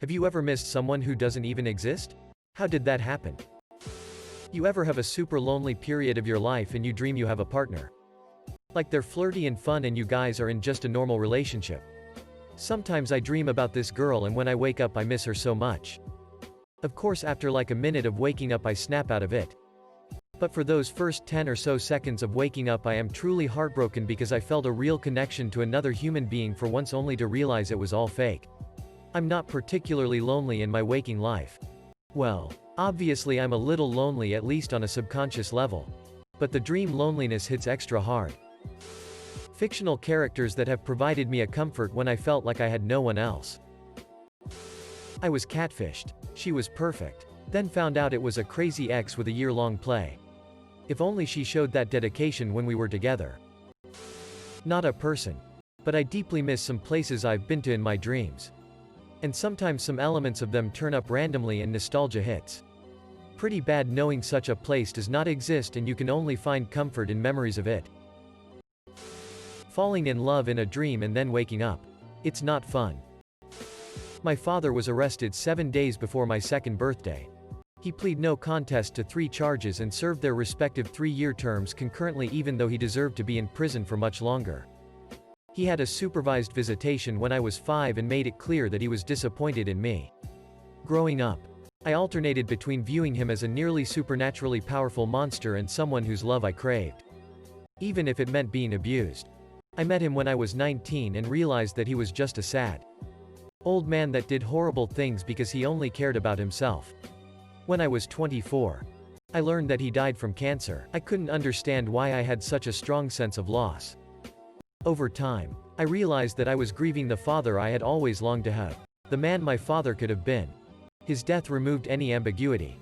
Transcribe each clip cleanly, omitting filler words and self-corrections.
Have you ever missed someone who doesn't even exist? How did that happen? You ever have a super lonely period of your life and you dream you have a partner? Like they're flirty and fun and you guys are in just a normal relationship. Sometimes I dream about this girl and when I wake up I miss her so much. Of course after like a minute of waking up I snap out of it. But for those first 10 or so seconds of waking up I am truly heartbroken because I felt a real connection to another human being for once only to realize it was all fake. I'm not particularly lonely in my waking life. Well, obviously I'm a little lonely at least on a subconscious level. But the dream loneliness hits extra hard. Fictional characters that have provided me a comfort when I felt like I had no one else. I was catfished. She was perfect. Then found out it was a crazy ex with a year-long play. If only she showed that dedication when we were together. Not a person. But I deeply miss some places I've been to in my dreams. And sometimes some elements of them turn up randomly and nostalgia hits. Pretty bad knowing such a place does not exist and you can only find comfort in memories of it. Falling in love in a dream and then waking up. It's not fun. My father was arrested 7 days before my second birthday. He pleaded no contest to 3 charges and served their respective 3-year terms concurrently even though he deserved to be in prison for much longer. He had a supervised visitation when I was 5 and made it clear that he was disappointed in me. Growing up, I alternated between viewing him as a nearly supernaturally powerful monster and someone whose love I craved. Even if it meant being abused. I met him when I was 19 and realized that he was just a sad old man that did horrible things because he only cared about himself. When I was 24, I learned that he died from cancer. I couldn't understand why I had such a strong sense of loss. Over time, I realized that I was grieving the father I had always longed to have. The man my father could have been. His death removed any ambiguity.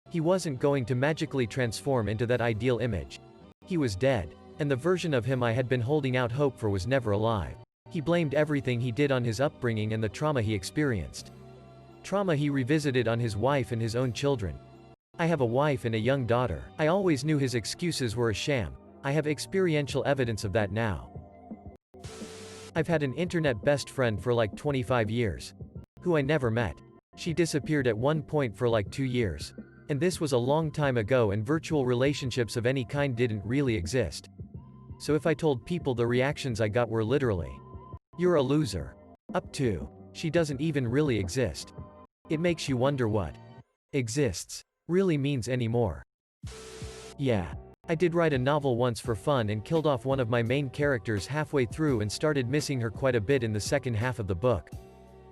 He wasn't going to magically transform into that ideal image. He was dead, and the version of him I had been holding out hope for was never alive. He blamed everything he did on his upbringing and the trauma he experienced. Trauma he revisited on his wife and his own children. I have a wife and a young daughter. I always knew his excuses were a sham. I have experiential evidence of that now. I've had an internet best friend for like 25 years. Who I never met. She disappeared at one point for like 2 years. And this was a long time ago and virtual relationships of any kind didn't really exist. So if I told people the reactions I got were literally, "You're a loser." Up to, "She doesn't even really exist." It makes you wonder what exists really means anymore. Yeah. I did write a novel once for fun and killed off one of my main characters halfway through and started missing her quite a bit in the second half of the book.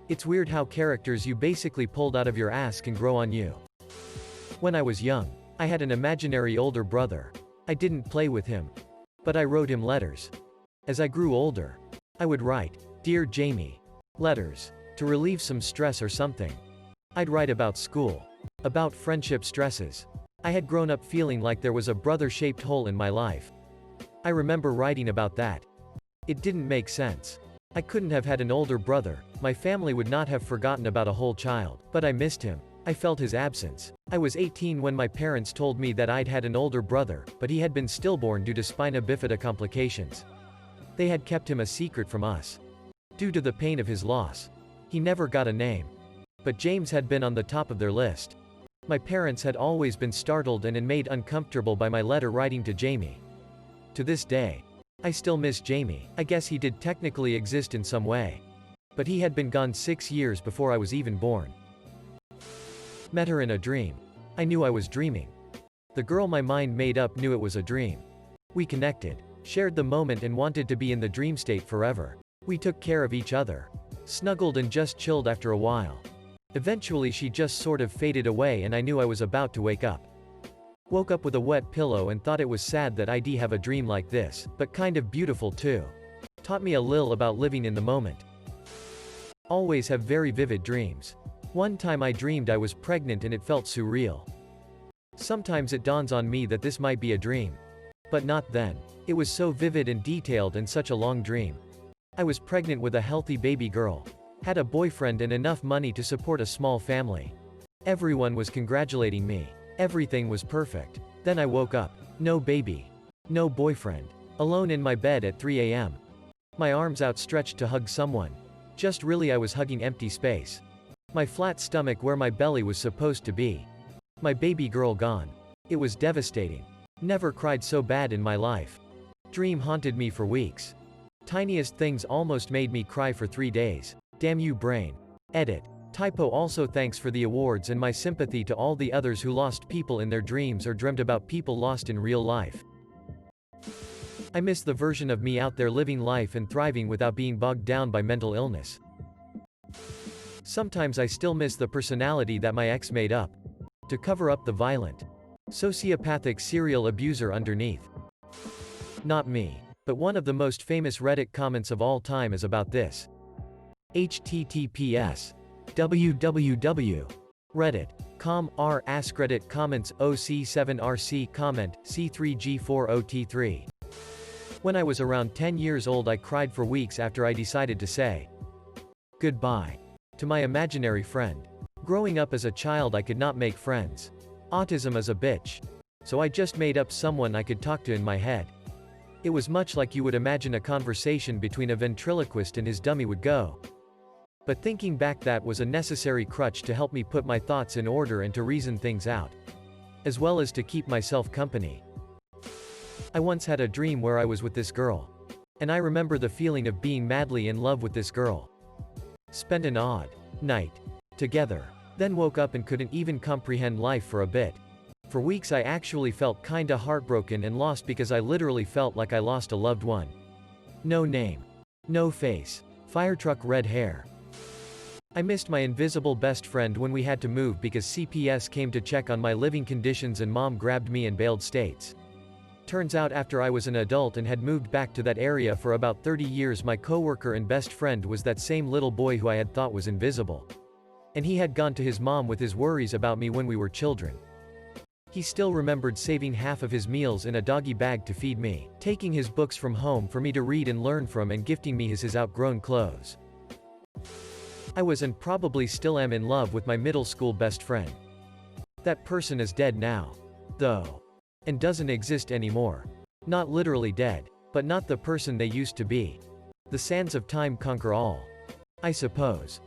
It's weird how characters you basically pulled out of your ass can grow on you. When I was young, I had an imaginary older brother. I didn't play with him. But I wrote him letters. As I grew older, I would write, "Dear Jamie," letters, to relieve some stress or something. I'd write about school. About friendship stresses. I had grown up feeling like there was a brother-shaped hole in my life. I remember writing about that. It didn't make sense. I couldn't have had an older brother, my family would not have forgotten about a whole child, but I missed him. I felt his absence. I was 18 when my parents told me that I'd had an older brother, but he had been stillborn due to spina bifida complications. They had kept him a secret from us. Due to the pain of his loss. He never got a name. But James had been on the top of their list. My parents had always been startled and made uncomfortable by my letter writing to Jamie. To this day, I still miss Jamie. I guess he did technically exist in some way. But he had been gone 6 years before I was even born. Met her in a dream. I knew I was dreaming. The girl my mind made up knew it was a dream. We connected, shared the moment and wanted to be in the dream state forever. We took care of each other. Snuggled and just chilled after a while. Eventually she just sort of faded away and I knew I was about to wake up. Woke up with a wet pillow and thought it was sad that I'd have a dream like this, but kind of beautiful too. Taught me a little about living in the moment. Always have very vivid dreams. One time I dreamed I was pregnant and it felt surreal. Sometimes it dawns on me that this might be a dream. But not then. It was so vivid and detailed and such a long dream. I was pregnant with a healthy baby girl. Had a boyfriend and enough money to support a small family. Everyone was congratulating me. Everything was perfect. Then I woke up. No baby. No boyfriend. Alone in my bed at 3 a.m. My arms outstretched to hug someone. Just really I was hugging empty space. My flat stomach where my belly was supposed to be. My baby girl gone. It was devastating. Never cried so bad in my life. Dream haunted me for weeks. Tiniest things almost made me cry for 3 days. Damn you brain. Edit. Typo. Also thanks for the awards and my sympathy to all the others who lost people in their dreams or dreamt about people lost in real life. I miss the version of me out there living life and thriving without being bogged down by mental illness. Sometimes I still miss the personality that my ex made up to cover up the violent, sociopathic serial abuser underneath. Not me. But one of the most famous Reddit comments of all time is about this. https www.reddit.com r AskReddit comments OC7RC comment C3G40T3. When I was around 10 years old, I cried for weeks after I decided to say goodbye to my imaginary friend. Growing up as a child, I could not make friends. Autism is a bitch. So I just made up someone I could talk to in my head. It was much like you would imagine a conversation between a ventriloquist and his dummy would go. But thinking back, that was a necessary crutch to help me put my thoughts in order and to reason things out, as well as to keep myself company. I once had a dream where I was with this girl. And I remember the feeling of being madly in love with this girl. Spent an odd night together. Then woke up and couldn't even comprehend life for a bit. For weeks I actually felt kinda heartbroken and lost because I literally felt like I lost a loved one. No name. No face. Firetruck red hair. I missed my invisible best friend when we had to move because CPS came to check on my living conditions and mom grabbed me and bailed states. Turns out after I was an adult and had moved back to that area for about 30 years, my coworker and best friend was that same little boy who I had thought was invisible. And he had gone to his mom with his worries about me when we were children. He still remembered saving half of his meals in a doggy bag to feed me, taking his books from home for me to read and learn from, and gifting me his outgrown clothes. I was and probably still am in love with my middle school best friend. That person is dead now, though, and doesn't exist anymore. Not literally dead, but not the person they used to be. The sands of time conquer all, I suppose.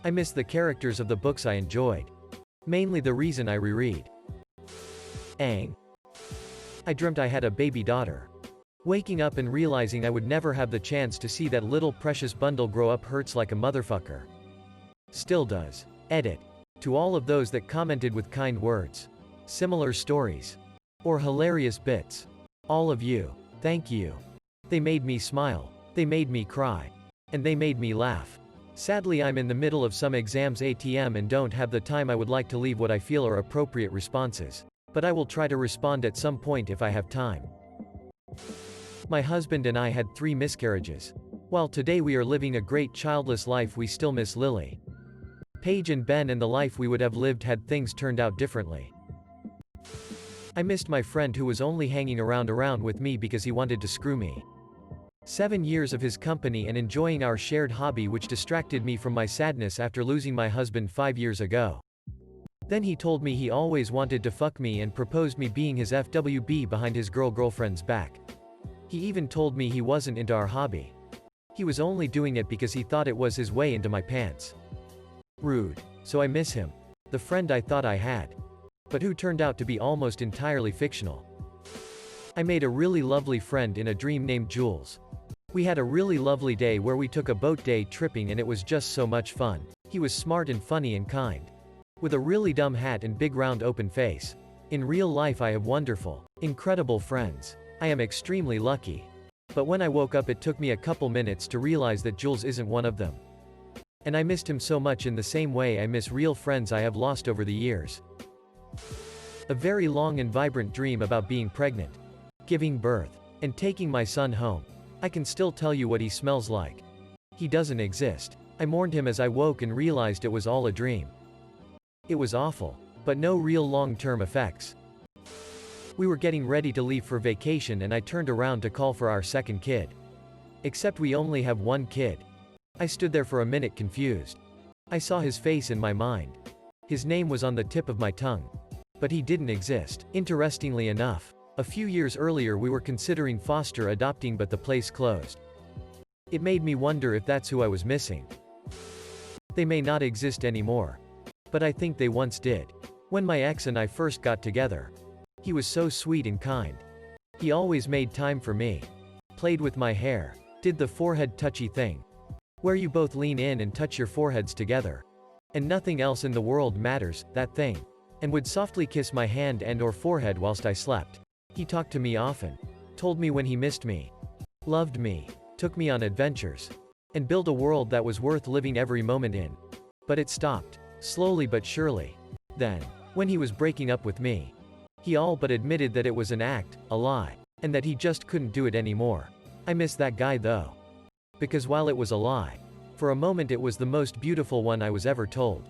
I miss the characters of the books I enjoyed. Mainly the reason I reread. Ang. I dreamt I had a baby daughter. Waking up and realizing I would never have the chance to see that little precious bundle grow up hurts like a motherfucker. Still does. Edit. To all of those that commented with kind words, similar stories, or hilarious bits. All of you, thank you. They made me smile. They made me cry. And they made me laugh. Sadly, I'm in the middle of some exams ATM and don't have the time I would like to leave what I feel are appropriate responses. But I will try to respond at some point if I have time. My husband and I had 3 miscarriages. While today we are living a great childless life, we still miss Lily, Paige and Ben, and the life we would have lived had things turned out differently. I missed my friend who was only hanging around with me because he wanted to screw me. 7 years of his company and enjoying our shared hobby, which distracted me from my sadness after losing my husband 5 years ago. Then he told me he always wanted to fuck me and proposed me being his FWB behind his girlfriend's back. He even told me he wasn't into our hobby. He was only doing it because he thought it was his way into my pants. Rude. So I miss him. The friend I thought I had. But who turned out to be almost entirely fictional. I made a really lovely friend in a dream named Jules. We had a really lovely day where we took a boat day tripping and it was just so much fun. He was smart and funny and kind. With a really dumb hat and big round open face. In real life I have wonderful, incredible friends. I am extremely lucky. But when I woke up it took me a couple minutes to realize that Jules isn't one of them. And I missed him so much in the same way I miss real friends I have lost over the years. A very long and vibrant dream about being pregnant, giving birth, and taking my son home. I can still tell you what he smells like. He doesn't exist. I mourned him as I woke and realized it was all a dream. It was awful, but no real long-term effects. We were getting ready to leave for vacation and I turned around to call for our second kid. Except we only have one kid. I stood there for a minute confused. I saw his face in my mind. His name was on the tip of my tongue. But he didn't exist. Interestingly enough, a few years earlier we were considering foster adopting, but the place closed. It made me wonder if that's who I was missing. They may not exist anymore. But I think they once did. When my ex and I first got together, he was so sweet and kind. He always made time for me. Played with my hair. Did the forehead touchy thing, where you both lean in and touch your foreheads together. And nothing else in the world matters, that thing. And would softly kiss my hand and/or forehead whilst I slept. He talked to me often. Told me when he missed me. Loved me. Took me on adventures. And built a world that was worth living every moment in. But it stopped. Slowly but surely. Then, when he was breaking up with me, he all but admitted that it was an act, a lie, and that he just couldn't do it anymore. I miss that guy though. Because while it was a lie, for a moment it was the most beautiful one I was ever told.